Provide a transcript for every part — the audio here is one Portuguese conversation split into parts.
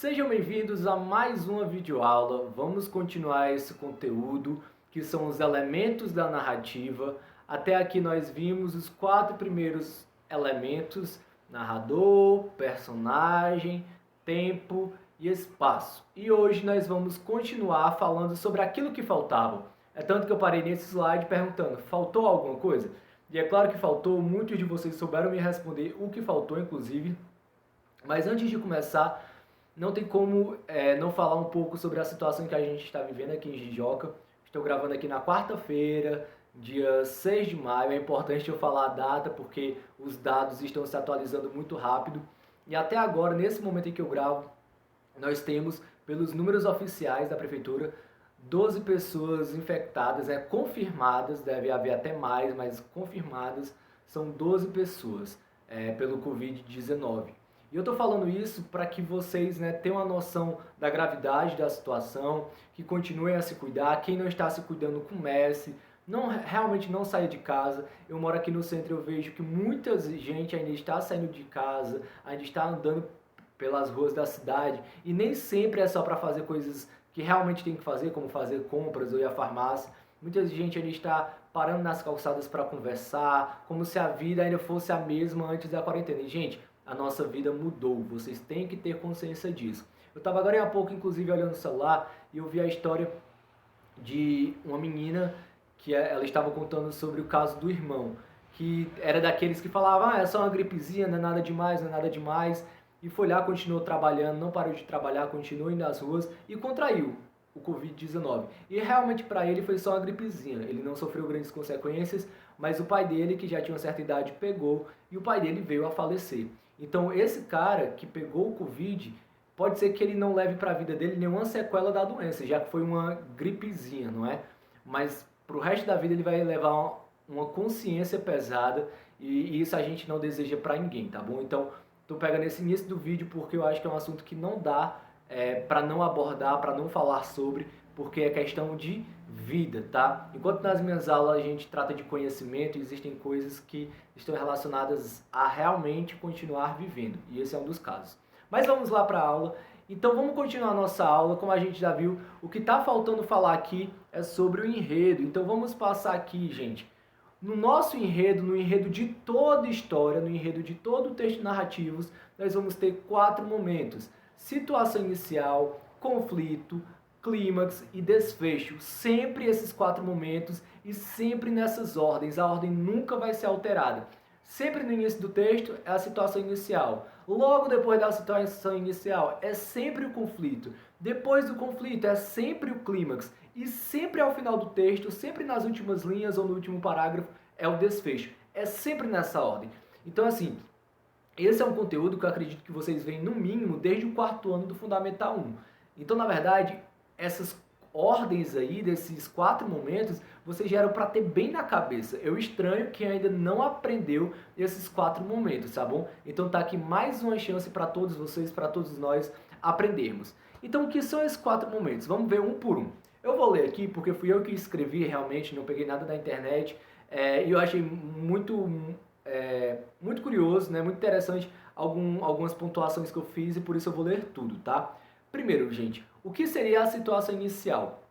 Sejam bem-vindos a mais uma videoaula. Vamos continuar esse conteúdo, que são os elementos da narrativa. Até aqui nós vimos os 4 primeiros elementos: narrador, personagem, tempo e espaço. E hoje nós vamos continuar falando sobre aquilo que faltava. É tanto que eu parei nesse slide perguntando: faltou alguma coisa? E é claro que faltou, muitos de vocês souberam me responder o que faltou, inclusive. Mas antes de começar, não tem como não falar um pouco sobre a situação que a gente está vivendo aqui em Jijoca. Estou gravando aqui na quarta-feira, dia 6 de maio. É importante eu falar a data porque os dados estão se atualizando muito rápido. E até agora, nesse momento em que eu gravo, nós temos, pelos números oficiais da prefeitura, 12 pessoas infectadas, confirmadas, deve haver até mais, mas confirmadas são 12 pessoas pelo Covid-19. E eu estou falando isso para que vocês tenham uma noção da gravidade da situação, que continuem a se cuidar. Quem não está se cuidando, comece. Realmente não saia de casa. Eu moro aqui no centro, eu vejo que muita gente ainda está saindo de casa, ainda está andando pelas ruas da cidade, e nem sempre é só para fazer coisas que realmente tem que fazer, como fazer compras ou ir à farmácia. Muita gente ainda está parando nas calçadas para conversar, como se a vida ainda fosse a mesma antes da quarentena. E, gente, a nossa vida mudou, vocês têm que ter consciência disso. Eu estava agora há pouco, inclusive, olhando o celular e eu vi a história de uma menina que ela estava contando sobre o caso do irmão, que era daqueles que falavam: é só uma gripezinha, não é nada demais, não é nada demais. E foi lá, continuou trabalhando, não parou de trabalhar, continuou indo nas ruas e contraiu o Covid-19. E realmente para ele foi só uma gripezinha, ele não sofreu grandes consequências, mas o pai dele, que já tinha uma certa idade, pegou e o pai dele veio a falecer. Então esse cara que pegou o Covid, pode ser que ele não leve para a vida dele nenhuma sequela da doença, já que foi uma gripezinha, não é? Mas para o resto da vida ele vai levar uma consciência pesada e isso a gente não deseja para ninguém, tá bom? Então, tô pegando esse início do vídeo porque eu acho que é um assunto que não dá para não abordar, para não falar sobre, porque é questão de vida, tá? Enquanto nas minhas aulas a gente trata de conhecimento, existem coisas que estão relacionadas a realmente continuar vivendo, e esse é um dos casos. Mas vamos lá para a aula. Então vamos continuar a nossa aula. Como a gente já viu, o que está faltando falar aqui é sobre o enredo. Então vamos passar aqui, gente. No nosso enredo, no enredo de toda história, no enredo de todo o texto narrativos, nós vamos ter 4 momentos: situação inicial, conflito, clímax e desfecho. Sempre esses 4 momentos e sempre nessas ordens. A ordem nunca vai ser alterada. Sempre no início do texto é a situação inicial. Logo depois da situação inicial é sempre o conflito. Depois do conflito é sempre o clímax. E sempre ao final do texto, sempre nas últimas linhas ou no último parágrafo, é o desfecho. É sempre nessa ordem. Então, assim, esse é um conteúdo que eu acredito que vocês veem no mínimo desde o 4º ano do Fundamental 1. Então, na verdade, essas ordens aí, desses 4 momentos, vocês já eram para ter bem na cabeça. Eu estranho quem ainda não aprendeu esses 4 momentos, tá bom? Então tá aqui mais uma chance para todos vocês, para todos nós aprendermos. Então, o que são esses 4 momentos? Vamos ver um por um. Eu vou ler aqui porque fui eu que escrevi realmente, não peguei nada da internet, e eu achei muito curioso, muito interessante algumas pontuações que eu fiz e por isso eu vou ler tudo, tá? Primeiro, gente, o que seria a situação inicial?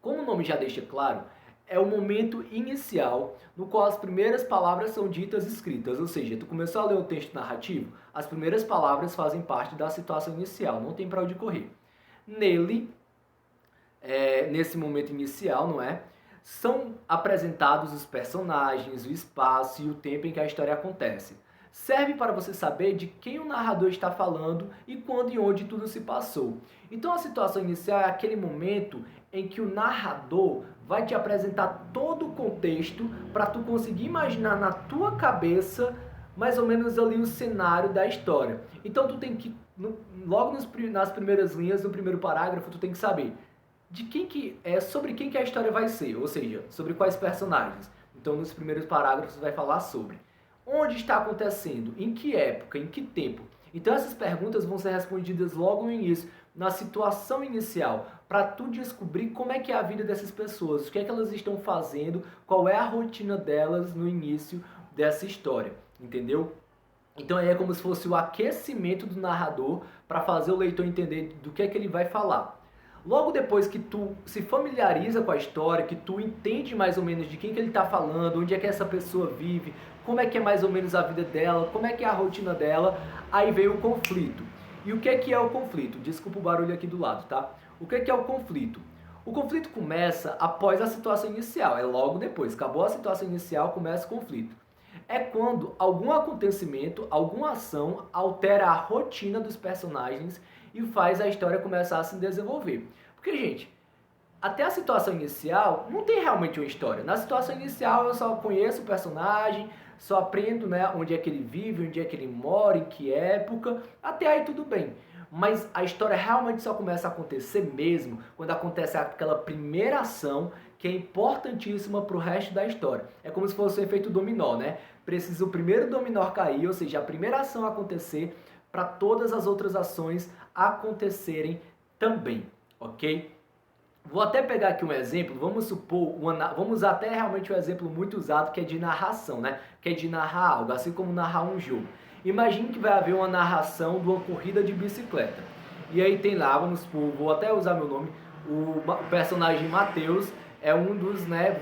Como o nome já deixa claro, é o momento inicial no qual as primeiras palavras são ditas e escritas, ou seja, tu começou a ler o texto narrativo, as primeiras palavras fazem parte da situação inicial, não tem para onde correr. Nele, nesse momento inicial, não é? São apresentados os personagens, o espaço e o tempo em que a história acontece. Serve para você saber de quem o narrador está falando e quando e onde tudo se passou. Então a situação inicial é aquele momento em que o narrador vai te apresentar todo o contexto para tu conseguir imaginar na tua cabeça mais ou menos ali o cenário da história. Então tu tem que, logo nas primeiras linhas, no primeiro parágrafo, tu tem que saber sobre quem que a história vai ser, ou seja, sobre quais personagens. Então, nos primeiros parágrafos vai falar sobre onde está acontecendo, em que época, em que tempo. Então, essas perguntas vão ser respondidas logo no início, na situação inicial, para tu descobrir como é que é a vida dessas pessoas, o que é que elas estão fazendo, qual é a rotina delas no início dessa história, entendeu? Então aí é como se fosse o aquecimento do narrador para fazer o leitor entender do que é que ele vai falar. Logo depois que tu se familiariza com a história, que tu entende mais ou menos de quem que ele está falando, onde é que essa pessoa vive, como é que é mais ou menos a vida dela, como é que é a rotina dela, aí vem o conflito. E o que é o conflito? Desculpa o barulho aqui do lado, tá? O que é o conflito? O conflito começa após a situação inicial, é logo depois. Acabou a situação inicial, começa o conflito. É quando algum acontecimento, alguma ação altera a rotina dos personagens e faz a história começar a se desenvolver. Porque, gente, até a situação inicial não tem realmente uma história. Na situação inicial eu só conheço o personagem, só aprendo, né, onde é que ele vive, onde é que ele mora, em que época, até aí tudo bem. Mas a história realmente só começa a acontecer mesmo quando acontece aquela primeira ação que é importantíssima para o resto da história. É como se fosse um efeito dominó, né? Precisa o primeiro dominó cair, ou seja, a primeira ação acontecer para todas as outras ações acontecerem também, ok? Vou até pegar aqui um exemplo, vamos supor, vamos usar até realmente um exemplo muito usado que é de narração, né? Que é de narrar algo, assim como narrar um jogo. Imagine que vai haver uma narração de uma corrida de bicicleta. E aí tem lá, vamos supor, vou até usar meu nome, o personagem Matheus é um dos, né,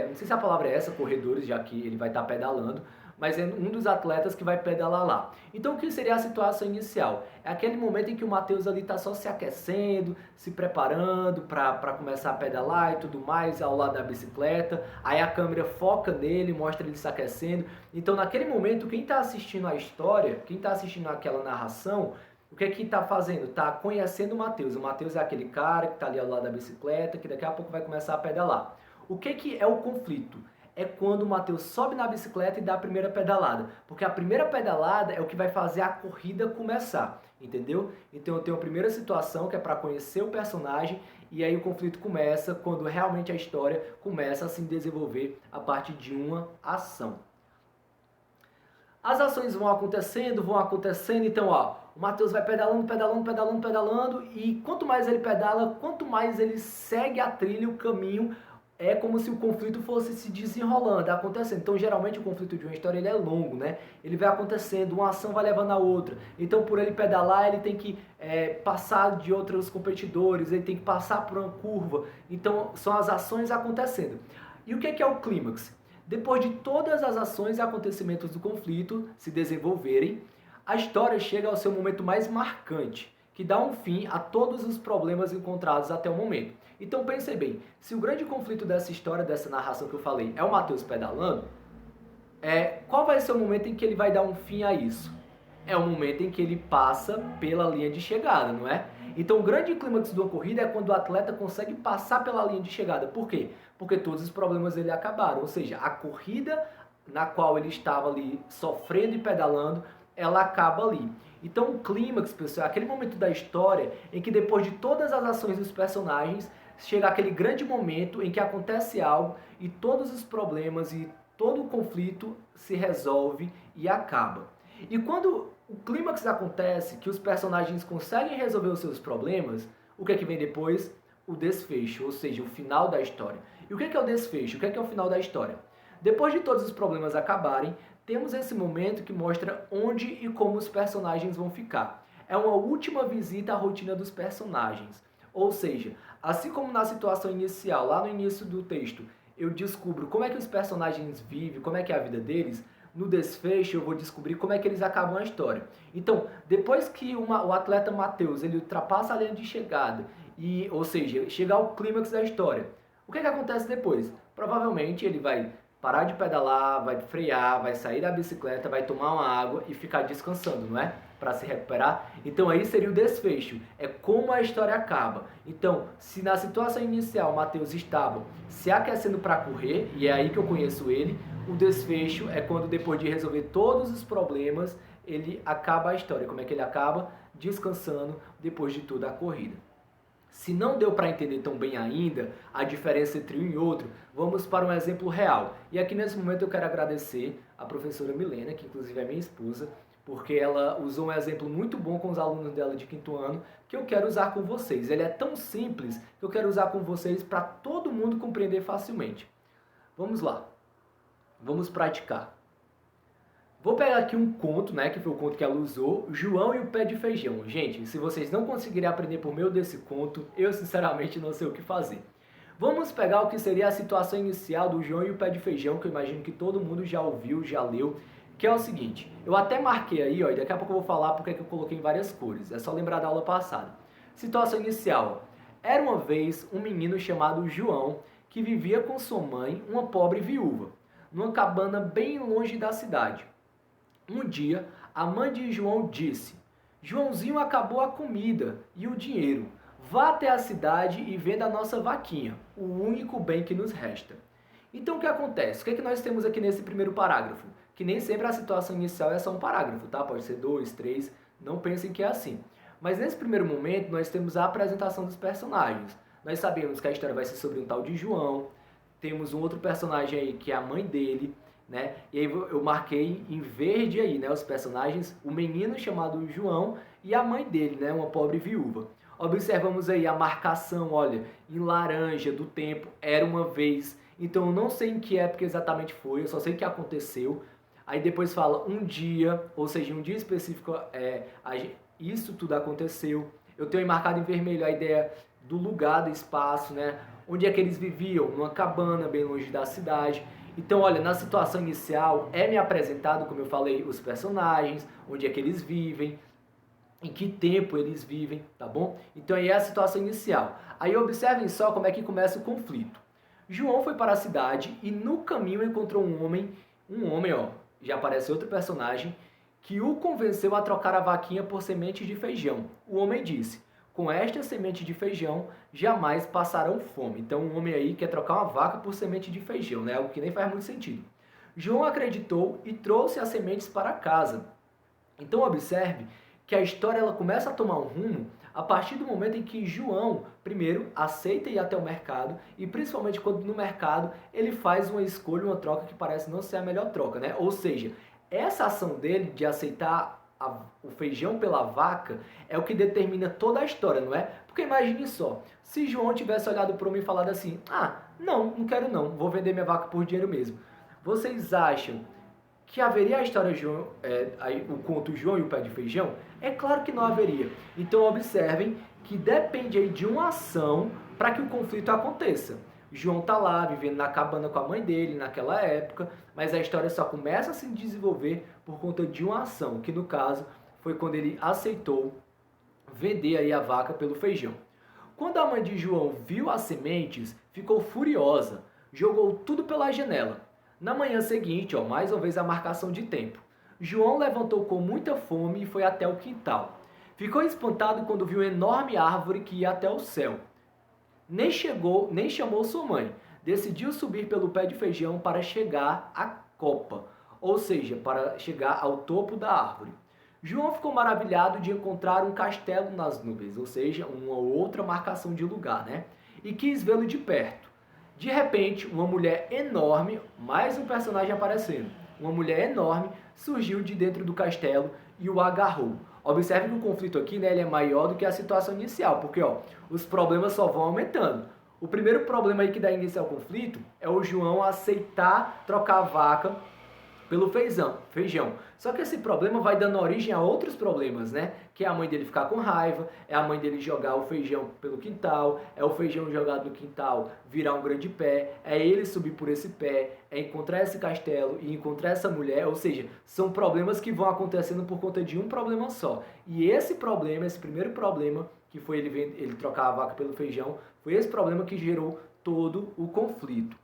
não sei se a palavra é essa, corredores, já que ele vai estar pedalando, mas é um dos atletas que vai pedalar lá. Então o que seria a situação inicial? É aquele momento em que o Matheus ali está só se aquecendo, se preparando para começar a pedalar e tudo mais ao lado da bicicleta. Aí a câmera foca nele, mostra ele se aquecendo. Então naquele momento quem está assistindo a história, quem está assistindo aquela narração, o que é que está fazendo? Está conhecendo o Matheus. O Matheus é aquele cara que está ali ao lado da bicicleta, que daqui a pouco vai começar a pedalar. O que é o conflito? É quando o Matheus sobe na bicicleta e dá a primeira pedalada. Porque a primeira pedalada é o que vai fazer a corrida começar, entendeu? Então eu tenho a primeira situação que é para conhecer o personagem e aí o conflito começa quando realmente a história começa a se desenvolver a partir de uma ação. As ações vão acontecendo, então ó, o Matheus vai pedalando e quanto mais ele pedala, quanto mais ele segue a trilha, o caminho, é como se o conflito fosse se desenrolando, acontecendo. Então, geralmente, o conflito de uma história ele é longo, né? Ele vai acontecendo, uma ação vai levando a outra. Então, por ele pedalar, ele tem que passar de outros competidores, ele tem que passar por uma curva. Então, são as ações acontecendo. E o que é o clímax? Depois de todas as ações e acontecimentos do conflito se desenvolverem, a história chega ao seu momento mais marcante, que dá um fim a todos os problemas encontrados até o momento. Então pense bem, se o grande conflito dessa história, dessa narração que eu falei, é o Matheus pedalando, qual vai ser o momento em que ele vai dar um fim a isso? É o momento em que ele passa pela linha de chegada, não é? Então o grande clímax de uma corrida é quando o atleta consegue passar pela linha de chegada. Por quê? Porque todos os problemas dele acabaram. Ou seja, a corrida na qual ele estava ali sofrendo e pedalando, ela acaba ali. Então o clímax, pessoal, é aquele momento da história em que depois de todas as ações dos personagens, chega aquele grande momento em que acontece algo e todos os problemas e todo o conflito se resolve e acaba. E quando o clímax acontece, que os personagens conseguem resolver os seus problemas, o que é que vem depois? O desfecho, ou seja, o final da história. E o que é o desfecho? O que é o final da história? Depois de todos os problemas acabarem, temos esse momento que mostra onde e como os personagens vão ficar. É uma última visita à rotina dos personagens. Ou seja, assim como na situação inicial, lá no início do texto, eu descubro como é que os personagens vivem, como é que é a vida deles, no desfecho eu vou descobrir como é que eles acabam a história. Então, depois que o atleta Matheus ele ultrapassa a linha de chegada, ou seja, chega ao clímax da história, o que acontece depois? Provavelmente ele vai parar de pedalar, vai frear, vai sair da bicicleta, vai tomar uma água e ficar descansando, não é? Para se recuperar. Então aí seria o desfecho, é como a história acaba. Então, se na situação inicial o Matheus estava se aquecendo para correr, e é aí que eu conheço ele, o desfecho é quando depois de resolver todos os problemas, ele acaba a história. Como é que ele acaba? Descansando depois de toda a corrida. Se não deu para entender tão bem ainda a diferença entre um e outro, vamos para um exemplo real. E aqui nesse momento eu quero agradecer a professora Milena, que inclusive é minha esposa, porque ela usou um exemplo muito bom com os alunos dela de quinto ano, que eu quero usar com vocês. Ele é tão simples que eu quero usar com vocês para todo mundo compreender facilmente. Vamos lá. Vamos praticar. Vou pegar aqui um conto, né, que foi o conto que ela usou, João e o Pé de Feijão. Gente, se vocês não conseguirem aprender por meio desse conto, eu sinceramente não sei o que fazer. Vamos pegar o que seria a situação inicial do João e o Pé de Feijão, que eu imagino que todo mundo já ouviu, já leu, que é o seguinte, eu até marquei aí, ó, e daqui a pouco eu vou falar porque é que eu coloquei em várias cores, é só lembrar da aula passada. Situação inicial, era uma vez um menino chamado João, que vivia com sua mãe, uma pobre viúva, numa cabana bem longe da cidade. Um dia, a mãe de João disse, Joãozinho, acabou a comida e o dinheiro. Vá até a cidade e venda a nossa vaquinha, o único bem que nos resta. Então o que acontece? O que é que nós temos aqui nesse primeiro parágrafo? Que nem sempre a situação inicial é só um parágrafo, tá? Pode ser 2, 3, não pensem que é assim. Mas nesse primeiro momento nós temos a apresentação dos personagens. Nós sabemos que a história vai ser sobre um tal de João, temos um outro personagem aí que é a mãe dele, né? E aí eu marquei em verde aí, né, os personagens, o menino chamado João e a mãe dele, né, uma pobre viúva. Observamos aí a marcação, olha, em laranja do tempo, era uma vez. Então eu não sei em que época exatamente foi, eu só sei que aconteceu. Aí depois fala um dia, ou seja, um dia específico, isso tudo aconteceu. Eu tenho aí marcado em vermelho a ideia do lugar, do espaço, né? Onde é que eles viviam? Numa cabana bem longe da cidade. Então, olha, na situação inicial é me apresentado, como eu falei, os personagens, onde é que eles vivem, em que tempo eles vivem, tá bom? Então aí é a situação inicial. Aí observem só como é que começa o conflito. João foi para a cidade e no caminho encontrou um homem, ó, já aparece outro personagem, que o convenceu a trocar a vaquinha por semente de feijão. O homem disse, com esta semente de feijão, jamais passarão fome. Então um homem aí quer trocar uma vaca por semente de feijão, né? Algo que nem faz muito sentido. João acreditou e trouxe as sementes para casa. Então observe que a história ela começa a tomar um rumo a partir do momento em que João, primeiro, aceita ir até o mercado e principalmente quando no mercado ele faz uma escolha, uma troca que parece não ser a melhor troca, né? Ou seja, essa ação dele de aceitar o feijão pela vaca é o que determina toda a história, não é? Porque imagine só, se João tivesse olhado para mim e falado assim, não quero não, vou vender minha vaca por dinheiro mesmo. Vocês acham que haveria a história João, o conto João e o Pé de Feijão? É claro que não haveria. Então observem que depende aí de uma ação para que o conflito aconteça. João tá lá vivendo na cabana com a mãe dele naquela época, mas a história só começa a se desenvolver por conta de uma ação, que no caso foi quando ele aceitou vender aí a vaca pelo feijão. Quando a mãe de João viu as sementes, ficou furiosa, jogou tudo pela janela. Na manhã seguinte, ó, mais uma vez a marcação de tempo. João levantou com muita fome e foi até o quintal. Ficou espantado quando viu uma enorme árvore que ia até o céu. Nem chamou sua mãe. Decidiu subir pelo pé de feijão para chegar à copa, ou seja, para chegar ao topo da árvore. João ficou maravilhado de encontrar um castelo nas nuvens, ou seja, uma outra marcação de lugar, né? E quis vê-lo de perto. De repente, uma mulher enorme, mais um personagem aparecendo, uma mulher enorme surgiu de dentro do castelo e o agarrou. Observe que o conflito aqui, né, ele é maior do que a situação inicial, porque ó, os problemas só vão aumentando. O primeiro problema aí que dá início ao conflito é o João aceitar trocar a vaca pelo feijão. Só que esse problema vai dando origem a outros problemas, né? Que é a mãe dele ficar com raiva, é a mãe dele jogar o feijão pelo quintal, é o feijão jogado no quintal virar um grande pé, é ele subir por esse pé, é encontrar esse castelo e encontrar essa mulher, ou seja, são problemas que vão acontecendo por conta de um problema só. E esse problema, esse primeiro problema, que foi ele trocar a vaca pelo feijão, foi esse problema que gerou todo o conflito.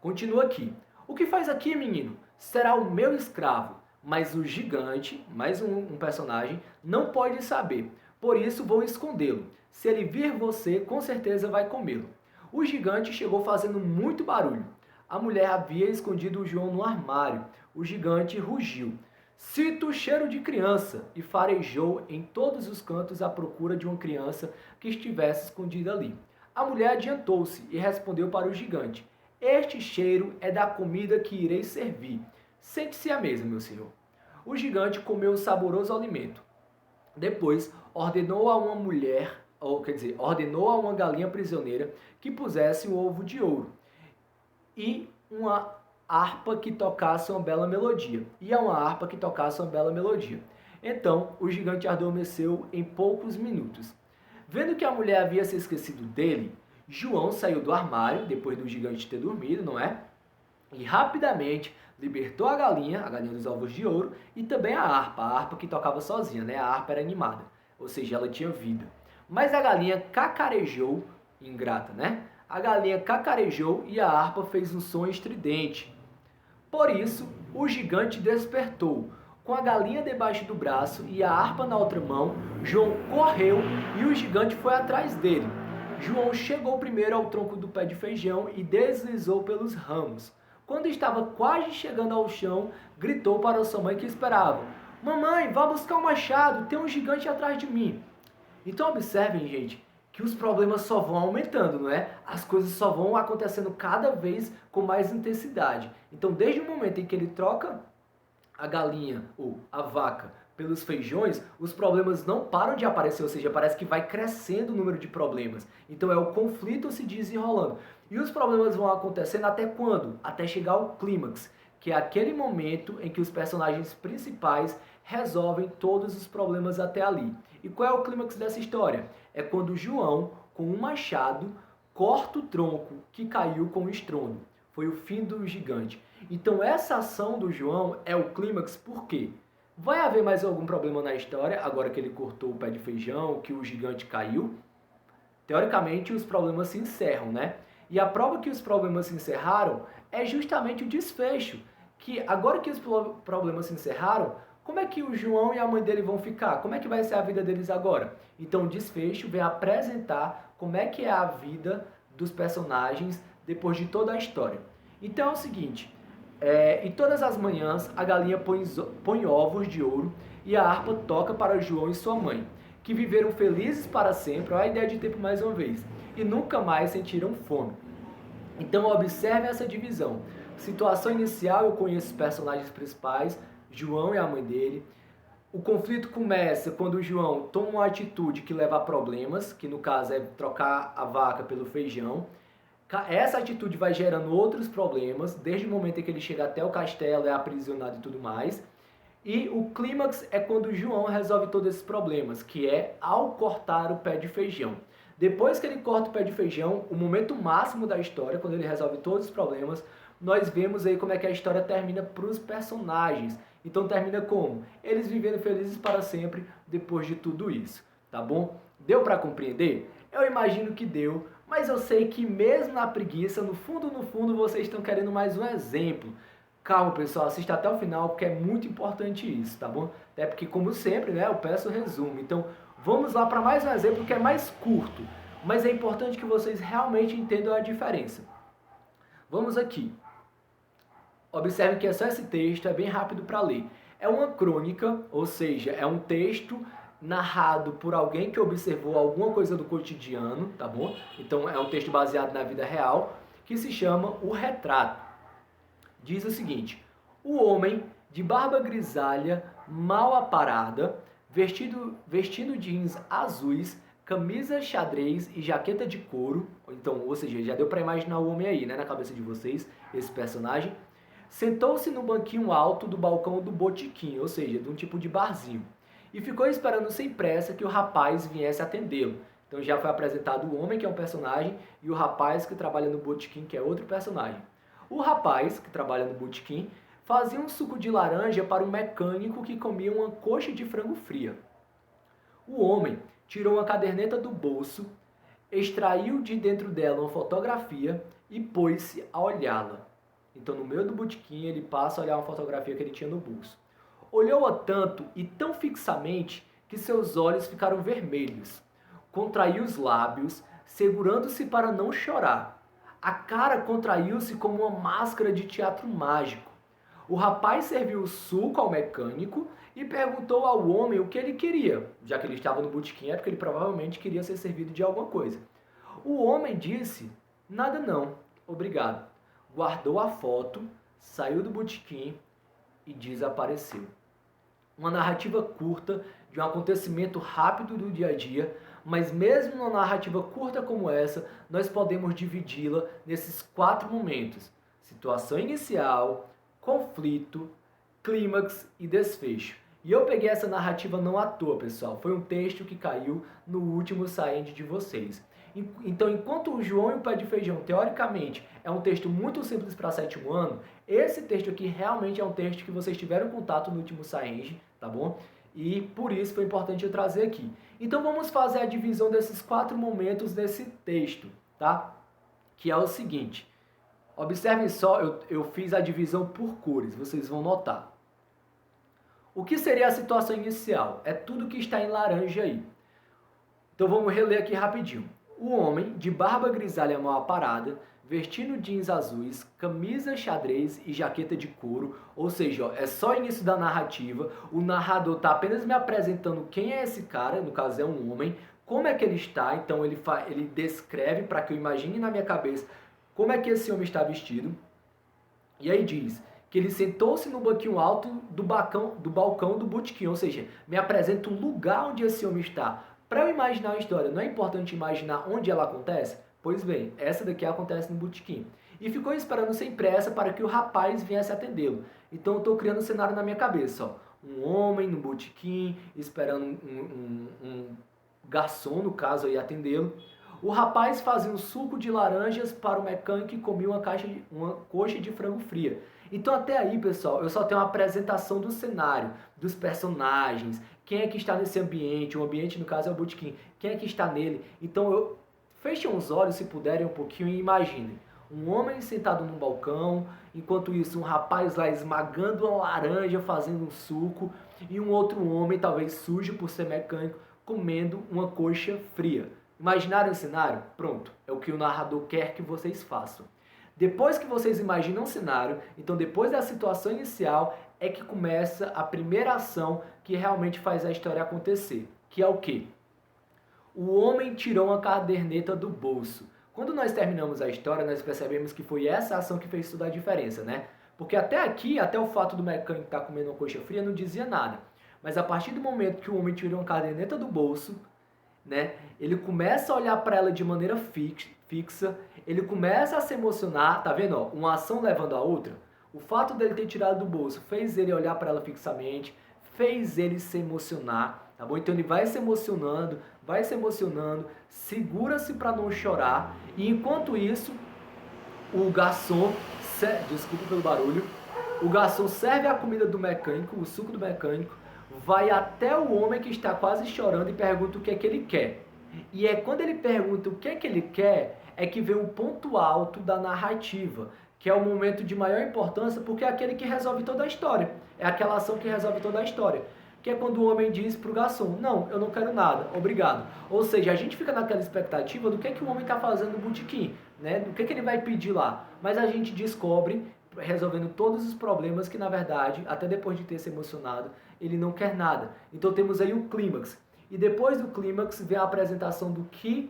Continua aqui. O que faz aqui, menino? Será o meu escravo, mas o gigante, mais um personagem, não pode saber. Por isso vou escondê-lo. Se ele vir você, com certeza vai comê-lo. O gigante chegou fazendo muito barulho. A mulher havia escondido o João no armário. O gigante rugiu. Sinto o cheiro de criança, e farejou em todos os cantos à procura de uma criança que estivesse escondida ali. A mulher adiantou-se e respondeu para o gigante. Este cheiro é da comida que irei servir. Sente-se à mesa, meu senhor. O gigante comeu o saboroso alimento. Depois, ordenou a uma galinha prisioneira que pusesse um ovo de ouro e uma harpa que tocasse uma bela melodia. E a uma harpa que tocasse uma bela melodia. Então, o gigante adormeceu em poucos minutos. Vendo que a mulher havia se esquecido dele, João saiu do armário, depois do gigante ter dormido, não é? E rapidamente libertou a galinha dos ovos de ouro, e também a harpa que tocava sozinha, né? A harpa era animada, ou seja, ela tinha vida. Mas a galinha cacarejou, ingrata, né? A galinha cacarejou e a harpa fez um som estridente. Por isso, o gigante despertou. Com a galinha debaixo do braço e a harpa na outra mão, João correu e o gigante foi atrás dele. João chegou primeiro ao tronco do pé de feijão e deslizou pelos ramos. Quando estava quase chegando ao chão, gritou para sua mãe que esperava: "Mamãe, vá buscar um machado, tem um gigante atrás de mim." Então observem, gente, que os problemas só vão aumentando, não é? As coisas só vão acontecendo cada vez com mais intensidade. Então, desde o momento em que ele troca a galinha ou a vaca pelos feijões, os problemas não param de aparecer, ou seja, parece que vai crescendo o número de problemas. Então é o conflito se desenrolando. E os problemas vão acontecendo até quando? Até chegar ao clímax, que é aquele momento em que os personagens principais resolvem todos os problemas até ali. E qual é o clímax dessa história? É quando João, com um machado, corta o tronco que caiu com o estrondo. Foi o fim do gigante. Então essa ação do João é o clímax, por quê? Vai haver mais algum problema na história, agora que ele cortou o pé de feijão, que o gigante caiu? Teoricamente, os problemas se encerram, né? E a prova que os problemas se encerraram é justamente o desfecho. Que agora que os problemas se encerraram, como é que o João e a mãe dele vão ficar? Como é que vai ser a vida deles agora? Então o desfecho vem apresentar como é que é a vida dos personagens depois de toda a história. Então é o seguinte, e todas as manhãs a galinha põe ovos de ouro e a harpa toca para João e sua mãe, que viveram felizes para sempre, olha a ideia de tempo mais uma vez, e nunca mais sentiram fome. Então observe essa divisão. Situação inicial, eu conheço os personagens principais, João e a mãe dele. O conflito começa quando o João toma uma atitude que leva a problemas, que no caso é trocar a vaca pelo feijão. Essa atitude vai gerando outros problemas, desde o momento em que ele chega até o castelo, é aprisionado e tudo mais. E o clímax é quando o João resolve todos esses problemas, que é ao cortar o pé de feijão. Depois que ele corta o pé de feijão, o momento máximo da história, quando ele resolve todos os problemas, nós vemos aí como é que a história termina para os personagens. Então termina como? Eles vivendo felizes para sempre depois de tudo isso, tá bom? Deu para compreender? Eu imagino que deu, mas eu sei que mesmo na preguiça, no fundo, vocês estão querendo mais um exemplo. Calma, pessoal, assista até o final, porque é muito importante isso, tá bom? Até porque, como sempre, né, eu peço resumo. Então, vamos lá para mais um exemplo que é mais curto, mas é importante que vocês realmente entendam a diferença. Vamos aqui. Observe que é só esse texto, é bem rápido para ler. É uma crônica, ou seja, é um texto narrado por alguém que observou alguma coisa do cotidiano, tá bom? Então é um texto baseado na vida real, que se chama O Retrato. Diz o seguinte: o homem de barba grisalha, mal aparada, vestindo jeans azuis, camisa xadrez e jaqueta de couro, então, ou seja, já deu para imaginar o homem aí, né, na cabeça de vocês, esse personagem, sentou-se no banquinho alto do balcão do botequim, ou seja, de um tipo de barzinho, e ficou esperando sem pressa que o rapaz viesse atendê-lo. Então já foi apresentado o homem, que é um personagem, e o rapaz que trabalha no botequim, que é outro personagem. O rapaz, que trabalha no botequim, fazia um suco de laranja para um mecânico que comia uma coxa de frango fria. O homem tirou uma caderneta do bolso, extraiu de dentro dela uma fotografia e pôs-se a olhá-la. Então, no meio do botequim, ele passa a olhar uma fotografia que ele tinha no bolso. Olhou-a tanto e tão fixamente que seus olhos ficaram vermelhos. Contraiu os lábios, segurando-se para não chorar. A cara contraiu-se como uma máscara de teatro mágico. O rapaz serviu o suco ao mecânico e perguntou ao homem o que ele queria. Já que ele estava no botequim, é porque ele provavelmente queria ser servido de alguma coisa. O homem disse: "Nada não, obrigado." Guardou a foto, saiu do botequim e desapareceu. Uma narrativa curta de um acontecimento rápido do dia a dia, mas mesmo numa narrativa curta como essa, nós podemos dividi-la nesses 4 momentos. situação inicial, conflito, clímax e desfecho. E eu peguei essa narrativa não à toa, pessoal. Foi um texto que caiu no último Saend de vocês. Então, enquanto o João e o Pé de Feijão, teoricamente, é um texto muito simples para sétimo ano, esse texto aqui realmente é um texto que vocês tiveram contato no último Saend, tá bom? E por isso foi importante eu trazer aqui. Então vamos fazer a divisão desses 4 momentos desse texto, tá? Que é o seguinte. Observem só, eu fiz a divisão por cores, vocês vão notar. O que seria a situação inicial? É tudo que está em laranja aí. Então vamos reler aqui rapidinho. O homem, de barba grisalha mal aparada, vestindo jeans azuis, camisa xadrez e jaqueta de couro, ou seja, ó, é só o início da narrativa, o narrador está apenas me apresentando quem é esse cara, no caso é um homem, como é que ele está, então ele descreve para que eu imagine na minha cabeça como é que esse homem está vestido, e aí diz que ele sentou-se no banquinho alto do balcão do botequim, ou seja, me apresenta o lugar onde esse homem está. Para eu imaginar a história, não é importante imaginar onde ela acontece? Pois bem, essa daqui acontece no botequim. E ficou esperando sem pressa para que o rapaz viesse atendê-lo. Então eu estou criando um cenário na minha cabeça. Ó. Um homem no botequim, esperando um garçom, no caso, aí atendê-lo. O rapaz fazia um suco de laranjas para o mecânico e comia uma coxa de frango fria. Então até aí, pessoal, eu só tenho uma apresentação do cenário, dos personagens, quem é que está nesse ambiente, o ambiente no caso é o botequim, quem é que está nele. Então fechem os olhos se puderem um pouquinho e imaginem. Um homem sentado num balcão, enquanto isso um rapaz lá esmagando uma laranja, fazendo um suco, e um outro homem, talvez sujo por ser mecânico, comendo uma coxa fria. Imaginaram o cenário? Pronto, é o que o narrador quer que vocês façam. Depois que vocês imaginam o cenário, então depois da situação inicial, é que começa a primeira ação que realmente faz a história acontecer, que é o quê? O homem tirou uma caderneta do bolso. Quando nós terminamos a história, nós percebemos que foi essa ação que fez toda a diferença, né? Porque até aqui, até o fato do mecânico estar comendo uma coxa fria não dizia nada. Mas a partir do momento que o homem tirou uma caderneta do bolso, né, ele começa a olhar para ela de maneira fixa, ele começa a se emocionar, tá vendo? Ó, uma ação levando a outra. O fato dele ter tirado do bolso fez ele olhar para ela fixamente, fez ele se emocionar, tá bom? Então ele vai se emocionando, segura-se para não chorar, e enquanto isso, o garçom, desculpa pelo barulho, o garçom serve a comida do mecânico, o suco do mecânico, vai até o homem que está quase chorando e pergunta o que é que ele quer. E é quando ele pergunta o que é que ele quer, é que vem o ponto alto da narrativa, que é o momento de maior importância, porque é aquele que resolve toda a história. É aquela ação que resolve toda a história. Que é quando o homem diz para o garçom, não, eu não quero nada, obrigado. Ou seja, a gente fica naquela expectativa do que o homem está fazendo no botequim, né? Do que ele vai pedir lá. Mas a gente descobre, resolvendo todos os problemas, que na verdade, até depois de ter se emocionado, ele não quer nada. Então temos aí o clímax. E depois do clímax vem a apresentação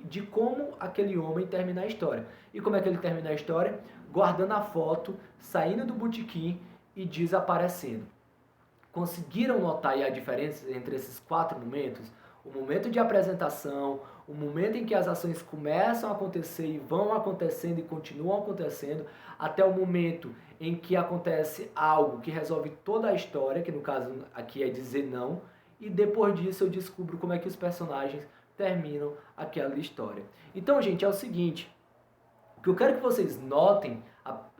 de como aquele homem termina a história. E como é que ele termina a história? Guardando a foto, saindo do botequim e desaparecendo. Conseguiram notar aí a diferença entre esses 4 momentos? O momento de apresentação, o momento em que as ações começam a acontecer e vão acontecendo e continuam acontecendo, até o momento em que acontece algo que resolve toda a história, que no caso aqui é dizer não, e depois disso eu descubro como é que os personagens terminam aquela história. Então, gente, é o seguinte, o que eu quero que vocês notem,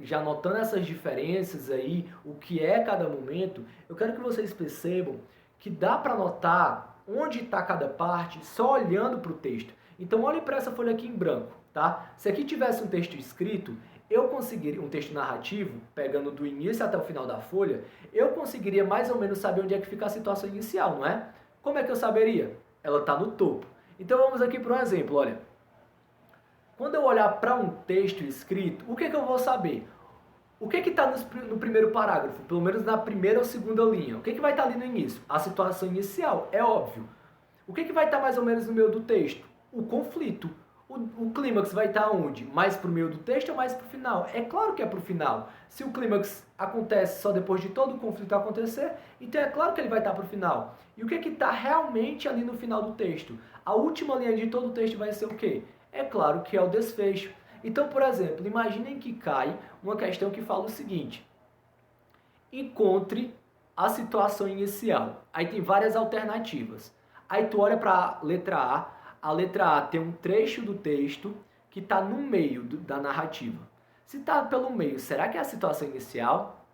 já notando essas diferenças aí, o que é cada momento, eu quero que vocês percebam que dá para notar onde está cada parte só olhando para o texto. Então olhe para essa folha aqui em branco, tá? Se aqui tivesse um texto escrito, eu conseguiria, um texto narrativo, pegando do início até o final da folha, eu conseguiria mais ou menos saber onde é que fica a situação inicial, não é? Como é que eu saberia? Ela está no topo. Então vamos aqui para um exemplo, olha. Quando eu olhar para um texto escrito, o que eu vou saber? O que está no primeiro parágrafo? Pelo menos na primeira ou segunda linha. O que vai estar ali no início? A situação inicial, é óbvio. O que vai estar mais ou menos no meio do texto? O conflito. O clímax vai estar onde? Mais para o meio do texto ou mais para o final? É claro que é para o final. Se o clímax acontece só depois de todo o conflito acontecer, então é claro que ele vai estar para o final. E o que está realmente ali no final do texto? A última linha de todo o texto vai ser o quê? É claro que é o desfecho. Então, por exemplo, imaginem que cai uma questão que fala o seguinte: encontre a situação inicial. Aí tem várias alternativas. Aí tu olha para a letra A tem um trecho do texto que está no meio da narrativa. Se está pelo meio, será que é a situação inicial?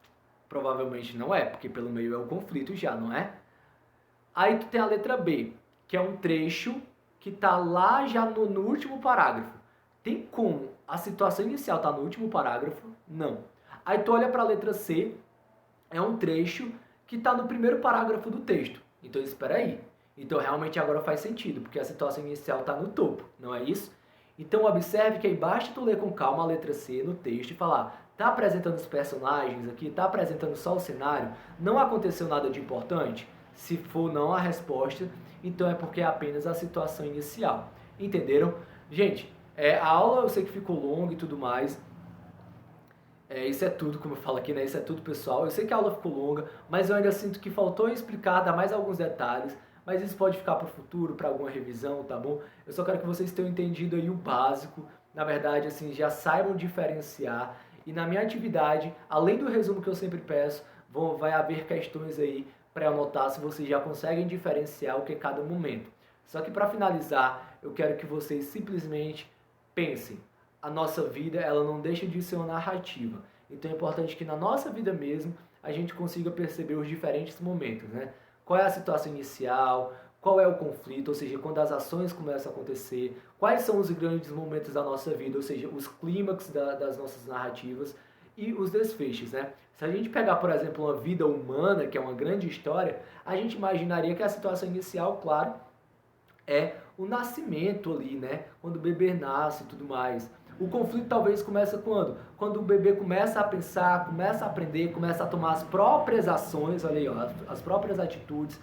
Provavelmente não é, porque pelo meio é o conflito já, não é? Aí tu tem a letra B, que é um trecho que está lá já no último parágrafo. Tem como a situação inicial está no último parágrafo? Não. Aí tu olha para a letra C, é um trecho que está no primeiro parágrafo do texto. Então espera aí. Então realmente agora faz sentido, porque a situação inicial está no topo, não é isso? Então observe que aí basta tu ler com calma a letra C no texto e falar: tá apresentando os personagens aqui, tá apresentando só o cenário, não aconteceu nada de importante? Se for não a resposta, então é porque é apenas a situação inicial. Entenderam? Gente, a aula eu sei que ficou longa e tudo mais. Isso é tudo, como eu falo aqui, né? Isso é tudo, pessoal. Eu sei que a aula ficou longa, mas eu ainda sinto que faltou explicar, dar mais alguns detalhes. Mas isso pode ficar para o futuro, para alguma revisão, tá bom? Eu só quero que vocês tenham entendido aí o básico. Na verdade, assim, já saibam diferenciar. E na minha atividade, além do resumo que eu sempre peço, vai haver questões aí para anotar se vocês já conseguem diferenciar o que é cada momento. Só que para finalizar, eu quero que vocês simplesmente pensem: a nossa vida, ela não deixa de ser uma narrativa. Então é importante que na nossa vida mesmo a gente consiga perceber os diferentes momentos, né? Qual é a situação inicial, qual é o conflito, ou seja, quando as ações começam a acontecer, quais são os grandes momentos da nossa vida, ou seja, os clímax das nossas narrativas e os desfechos, né? Se a gente pegar, por exemplo, uma vida humana, que é uma grande história, a gente imaginaria que a situação inicial, claro, é o nascimento ali, né? Quando o bebê nasce e tudo mais. O conflito talvez começa quando? Quando o bebê começa a pensar, começa a aprender, começa a tomar as próprias ações, olha aí, ó, as próprias atitudes.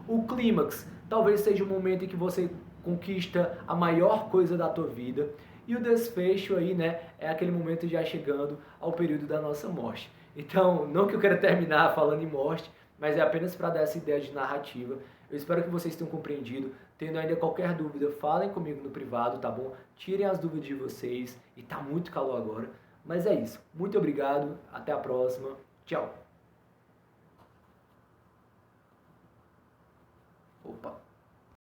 O clímax talvez seja o momento em que você conquista a maior coisa da tua vida. E o desfecho aí, né, é aquele momento já chegando ao período da nossa morte. Então, não que eu queira terminar falando em morte, mas é apenas para dar essa ideia de narrativa. Eu espero que vocês tenham compreendido. Tendo ainda qualquer dúvida, falem comigo no privado, tá bom? Tirem as dúvidas de vocês. E tá muito calor agora. Mas é isso. Muito obrigado. Até a próxima. Tchau. Opa.